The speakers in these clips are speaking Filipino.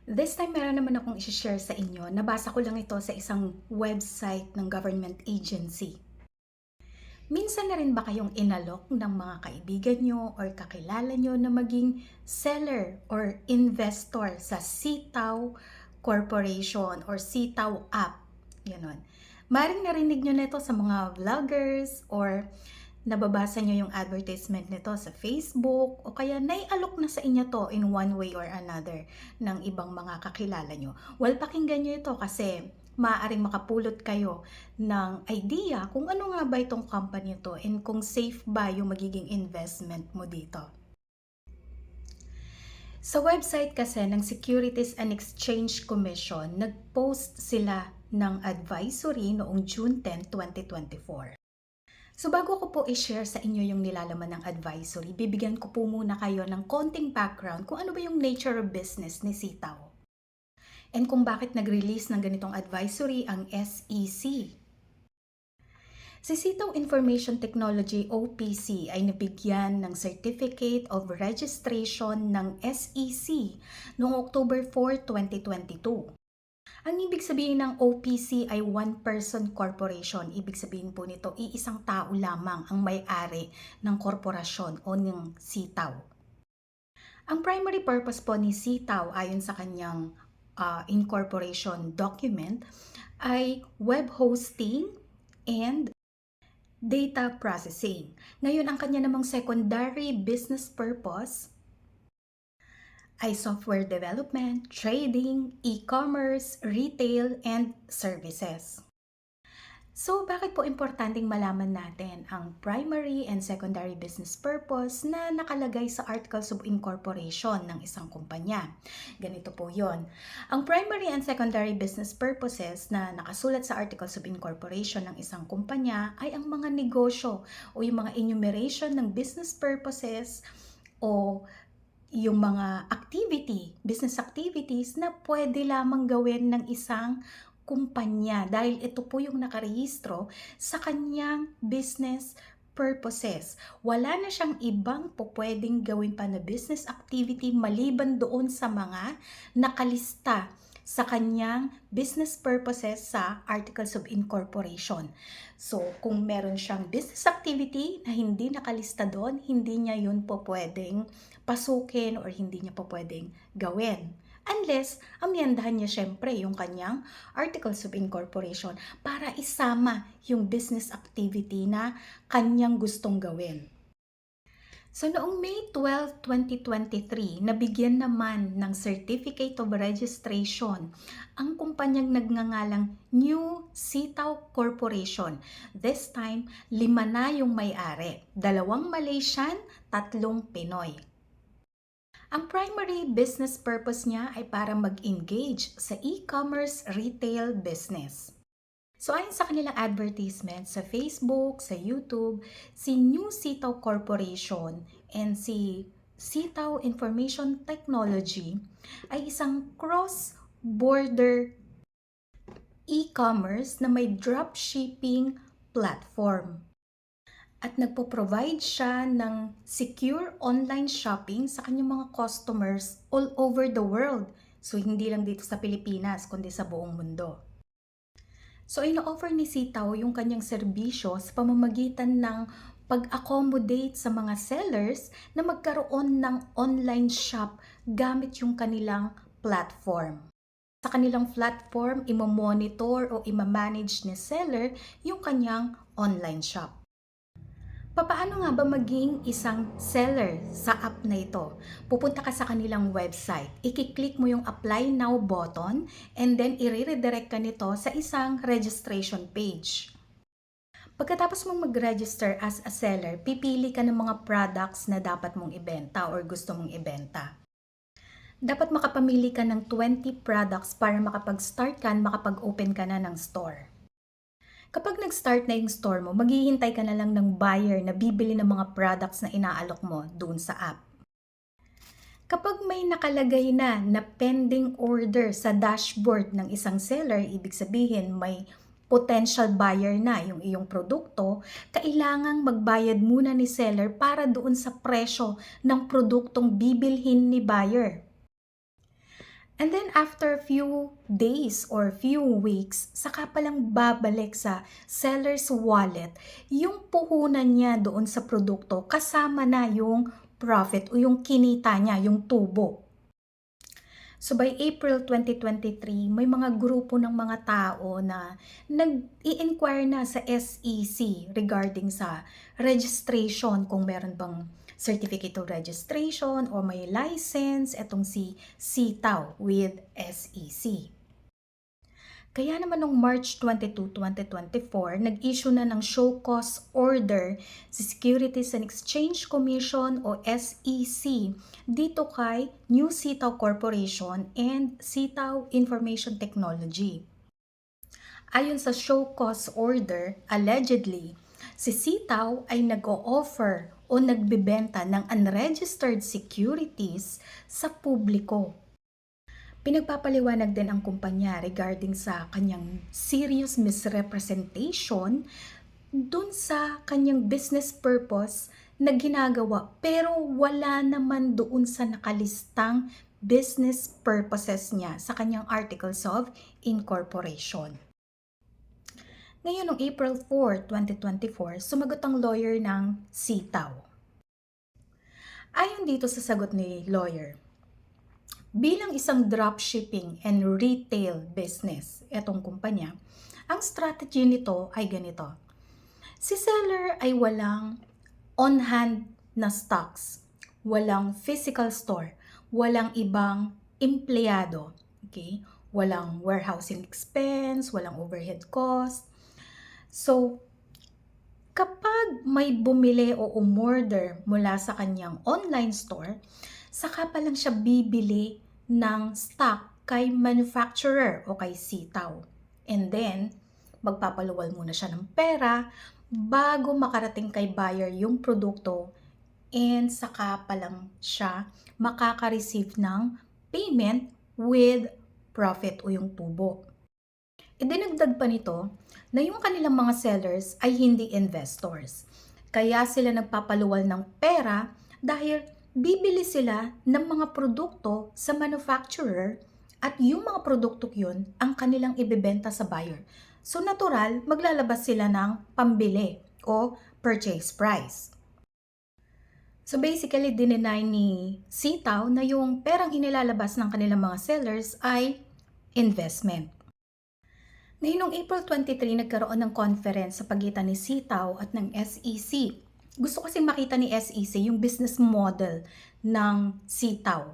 This time meron naman akong i-share sa inyo. Nabasa ko lang ito sa isang website ng government agency. Minsan na rin ba kayong inalok ng mga kaibigan nyo or kakilala nyo na maging seller or investor sa Sitaw Corporation or Sitaw app? Ganon. Maring narinig nyo na ito sa mga vloggers or nababasa nyo yung advertisement nito sa Facebook o kaya naialok na sa inyo to in one way or another ng ibang mga kakilala nyo. Well, pakinggan nyo ito kasi maaaring makapulot kayo ng idea kung ano nga ba itong company to and kung safe ba yung magiging investment mo dito. Sa website kasi ng Securities and Exchange Commission, nag-post sila ng advisory noong June 10, 2024. So bago ko po i-share sa inyo yung nilalaman ng advisory, bibigyan ko po muna kayo ng konting background kung ano ba yung nature of business ni Sitaw. And kung bakit nag-release ng ganitong advisory ang SEC. Si Sitaw Information Technology OPC ay nabigyan ng Certificate of Registration ng SEC noong October 4, 2022. Ang ibig sabihin ng OPC ay one-person corporation. Ibig sabihin po nito, iisang tao lamang ang may-ari ng korporasyon o ng Sitaw. Ang primary purpose po ni Sitaw ayon sa kanyang incorporation document ay web hosting and data processing. Ngayon, ang kanya namang secondary business purpose ay software development, trading, e-commerce, retail, and services. So, bakit po importanteng malaman natin ang primary and secondary business purpose na nakalagay sa Articles of Incorporation ng isang kumpanya? Ganito po yon. Ang primary and secondary business purposes na nakasulat sa Articles of Incorporation ng isang kumpanya ay ang mga negosyo o yung mga enumeration ng business purposes o yung mga business activities na pwede lamang gawin ng isang kumpanya dahil ito po yung nakarehistro sa kanyang business purposes. Wala na siyang ibang pwedeng gawin pa na business activity maliban doon sa mga nakalista sa kanyang business purposes sa Articles of Incorporation. So, kung meron siyang business activity na hindi nakalista doon, hindi niya yun po pwedeng pasukin or hindi niya po pwedeng gawin. Unless, amyendahan niya syempre yung kanyang Articles of Incorporation para isama yung business activity na kanyang gustong gawin. So noong May 12, 2023, nabigyan naman ng Certificate of Registration ang kumpanyang nagngangalang New Sitaw Corporation. This time, 5 na yung may-ari, 2 Malaysian, 3 Pinoy. Ang primary business purpose niya ay para mag-engage sa e-commerce retail business. So ayon sa kanilang advertisement sa Facebook, sa YouTube, si New Sitaw Corporation and si Sitaw Information Technology ay isang cross-border e-commerce na may dropshipping platform. At nagpo-provide siya ng secure online shopping sa kanyang mga customers all over the world. So hindi lang dito sa Pilipinas, kundi sa buong mundo. So ino-offer ni Sitaw yung kanyang serbisyo sa pamamagitan ng pag-accommodate sa mga sellers na magkaroon ng online shop gamit yung kanilang platform. Sa kanilang platform, imo-monitor o ima-manage ni seller yung kanyang online shop. Papaano nga ba maging isang seller sa app na ito? Pupunta ka sa kanilang website, i-click mo yung Apply Now button, and then i-redirect ka nito sa isang registration page. Pagkatapos mong mag-register as a seller, pipili ka ng mga products na dapat mong ibenta or gusto mong ibenta. Dapat makapamili ka ng 20 products para makapag-start ka, makapag-open ka na ng store. Kapag nag-start na yung store mo, maghihintay ka na lang ng buyer na bibili ng mga products na inaalok mo doon sa app. Kapag may nakalagay na pending order sa dashboard ng isang seller, ibig sabihin may potential buyer na yung iyong produkto, kailangang magbayad muna ni seller para doon sa presyo ng produktong bibilhin ni buyer. And then after few days or few weeks, saka palang babalik sa seller's wallet yung puhunan niya doon sa produkto kasama na yung profit o yung kinita niya, yung tubo. So by April 2023, may mga grupo ng mga tao na nag-i-inquire na sa SEC regarding sa registration, kung meron bang certificate of registration o may license, etong si CTAO with SEC. Kaya naman noong March 22, 2024, nag-issue na ng show cause order si Securities and Exchange Commission o SEC dito kay New CTAO Corporation and CTAO Information Technology. Ayon sa show cause order, allegedly, si CTAO ay nag-o-offer o nagbebenta ng unregistered securities sa publiko. Pinagpapaliwanag din ang kumpanya regarding sa kanyang serious misrepresentation dun sa kanyang business purpose na ginagawa pero wala naman doon sa nakalistang business purposes niya sa kanyang articles of incorporation. Ngayon, noong April 4, 2024, sumagot ang lawyer ng CTAO. Ayon dito sa sagot ni lawyer, bilang isang dropshipping and retail business, etong kumpanya, ang strategy nito ay ganito. Si seller ay walang on-hand na stocks, walang physical store, walang ibang empleyado, okay? Walang warehousing expense, walang overhead cost. So, kapag may bumili o umorder mula sa kanyang online store, saka pa lang siya bibili ng stock kay manufacturer o kay CTAO. And then, magpapaluwal muna siya ng pera bago makarating kay buyer yung produkto and saka pa lang siya makaka-receive ng payment with profit o yung tubo. Idinagdag pa nito na yung kanilang mga sellers ay hindi investors. Kaya sila nagpapaluwal ng pera dahil bibili sila ng mga produkto sa manufacturer at yung mga produkto yun ang kanilang ibebenta sa buyer. So natural, maglalabas sila ng pambili o purchase price. So basically, dinenay ni CTAO na yung perang inilalabas ng kanilang mga sellers ay investment. Ngayon, noong April 23, nagkaroon ng conference sa pagitan ni CTAO at ng SEC. Gusto kasi makita ni SEC yung business model ng CTAO.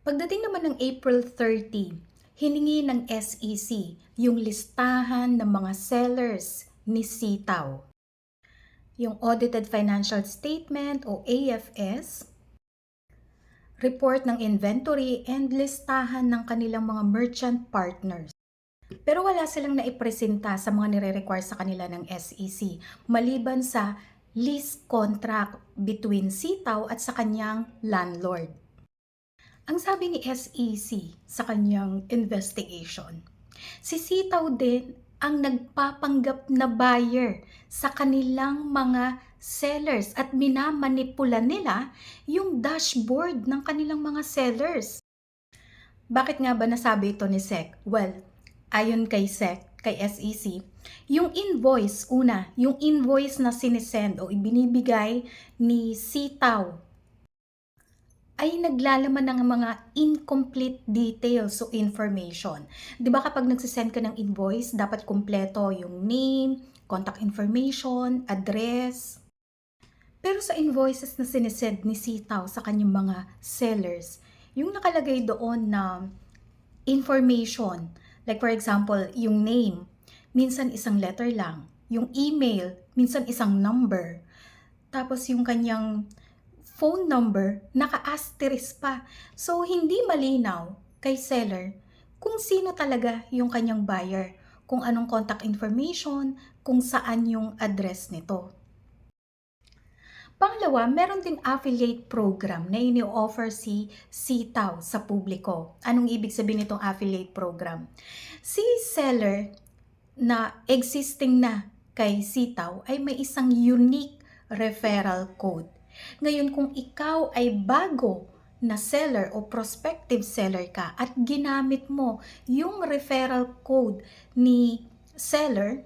Pagdating naman ng April 30, hiningi ng SEC yung listahan ng mga sellers ni CTAO. Yung Audited Financial Statement o AFS, report ng inventory and listahan ng kanilang mga merchant partners. Pero wala silang naipresenta sa mga nire-require sa kanila ng SEC maliban sa lease contract between CTAO at sa kanyang landlord. Ang sabi ni SEC sa kanyang investigation, si CTAO din ang nagpapanggap na buyer sa kanilang mga sellers at minamanipula nila yung dashboard ng kanilang mga sellers. Bakit nga ba nasabi ito ni SEC? Well, ayon kay SEC, kay SEC, yung invoice, yung invoice na sinesend o ibinibigay ni CTAO ay naglalaman ng mga incomplete details o information. Di ba kapag nagsisend ka ng invoice, dapat kumpleto yung name, contact information, address. Pero sa invoices na sinesend ni CTAO sa kanyang mga sellers, yung nakalagay doon na information, like for example, yung name, minsan isang letter lang. Yung email, minsan isang number. Tapos yung kanyang phone number, naka-asterisk pa. So, hindi malinaw kay seller kung sino talaga yung kanyang buyer, kung anong contact information, kung saan yung address nito. Pangalawa, meron ding affiliate program na ini-offer si CTAO sa publiko. Anong ibig sabihin nitong affiliate program? Si seller na existing na kay CTAO ay may isang unique referral code. Ngayon, kung ikaw ay bago na seller o prospective seller ka at ginamit mo yung referral code ni seller,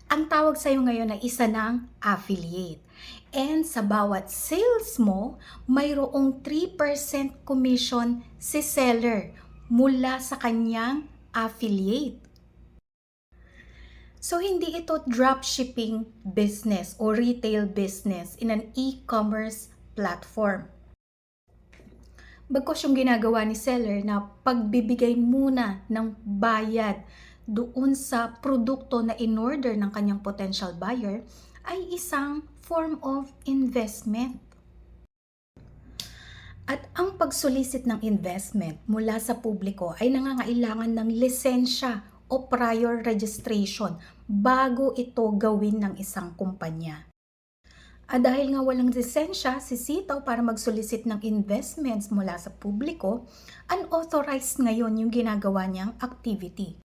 ang tawag sa'yo ngayon ay isa ng affiliate. And sa bawat sales mo, mayroong 3% commission si seller mula sa kanyang affiliate. So, hindi ito dropshipping business o retail business in an e-commerce platform. Bagkus yung ginagawa ni seller na pagbibigay muna ng bayad doon sa produkto na in-order ng kanyang potential buyer ay isang form of investment. At ang pagsolicit ng investment mula sa publiko ay nangangailangan ng lisensya o prior registration bago ito gawin ng isang kumpanya. At dahil nga walang lisensya si Sitaw para mag-solicit ng investments mula sa publiko, unauthorized ngayon yung ginagawa niyang activity.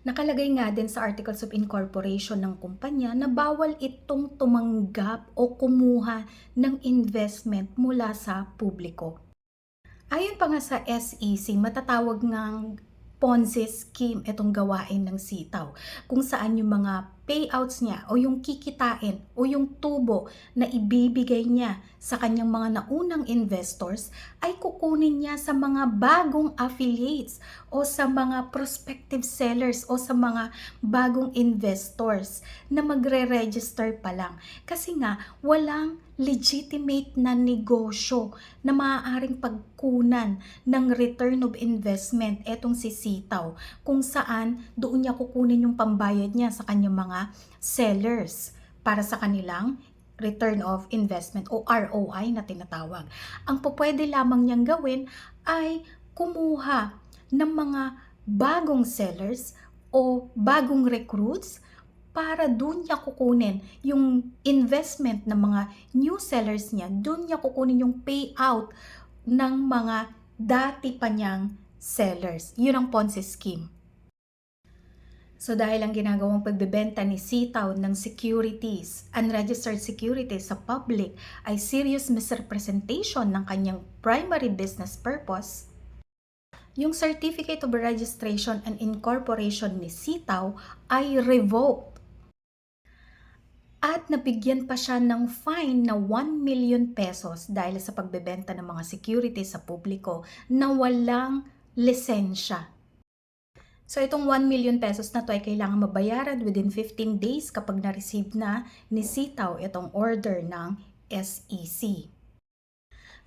Nakalagay nga din sa Articles of Incorporation ng kumpanya na bawal itong tumanggap o kumuha ng investment mula sa publiko. Ayon pa nga sa SEC, matatawag ngang Ponzi scheme itong gawain ng Sitaw, kung saan yung mga payouts niya o yung kikitain o yung tubo na ibibigay niya sa kanyang mga naunang investors ay kukunin niya sa mga bagong affiliates o sa mga prospective sellers o sa mga bagong investors na magre-register pa lang. Kasi nga, walang legitimate na negosyo na maaaring pagkunan ng return of investment etong si Sitaw, kung saan doon niya kukunin yung pambayad niya sa kanyang mga sellers para sa kanilang return of investment o ROI na tinatawag. Ang pupwede lamang niyang gawin ay kumuha ng mga bagong sellers o bagong recruits para doon niya kukunin yung investment ng mga new sellers niya, doon niya kukunin yung payout ng mga dati pa niyang sellers. Yun ang Ponzi scheme. So dahil ang ginagawang pagbebenta ni Sitaw ng securities, unregistered securities sa public ay serious misrepresentation ng kanyang primary business purpose, yung Certificate of Registration and Incorporation ni Sitaw ay revoked. At nabigyan pa siya ng fine na 1 million pesos dahil sa pagbebenta ng mga securities sa publiko na walang lisensya. So itong 1 million pesos na to ay kailangan mabayaran within 15 days kapag na-receive na ni Sitaw itong order ng SEC.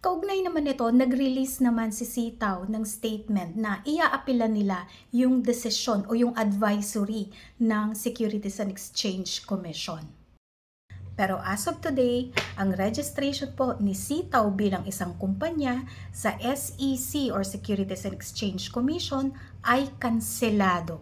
Kaugnay naman nito, nag-release naman si Sitaw ng statement na iaapila nila yung desisyon o yung advisory ng Securities and Exchange Commission. Pero as of today, ang registration po ni Sitaw bilang isang kumpanya sa SEC or Securities and Exchange Commission ay kanselado.